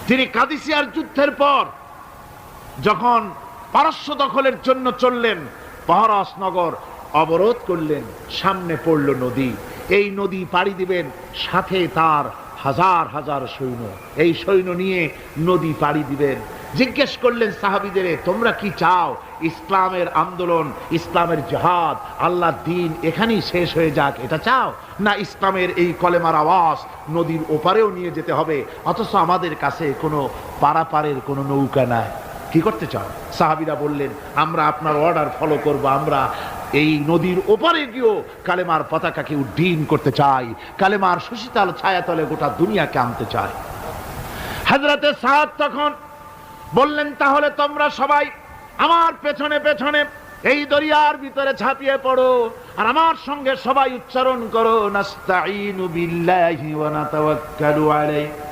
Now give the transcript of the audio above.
তিনি কাদিসিয়ার যুদ্ধের পর যখন পারস্য দখলের জন্য চললেন, পারস নগর অবরোধ করলেন, সামনে পড়ল নদী। এই নদী পাড়ি দিবেন, সাথে তার হাজার হাজার সৈন্য, এই সৈন্য নিয়ে নদী পাড়ি দিবেন। জিজ্ঞেস করলেন সাহাবীদের, তোমরা কি চাও? ইসলামের আন্দোলন, ইসলামের জিহাদ, আল্লাহর দ্বীন এখানেই শেষ হয়ে যাক, এটা চাও? না ইসলামের এই কলেমার আওয়াজ নদীর ওপারেও নিয়ে যেতে হবে, অথচ আমাদের কাছে কোনো পারাপারের কোনো নৌকা নাই, কি করতে চাও? সাহাবীরা বললেন, আমরা আপনার অর্ডার ফলো করব, আমরা এই নদীর ওপারে গিয়েও কালেমার পতাকাকে উড্ডীন করতে চাই, কালেমার সুশীতল ছায়াতলে গোটা দুনিয়াকে আনতে চাই। হযরতে সাদ তখন বললেন, তাহলে তোমরা সবাই আমার পেছনে পেছনে এই দরিয়ার ভিতরে ঝাঁপিয়ে পড়ো, আর আমার সঙ্গে সবাই উচ্চারণ করো, নাস্তাঈনু বিল্লাহি ওয়া নাতাওয়াক্কালু আলাইহি।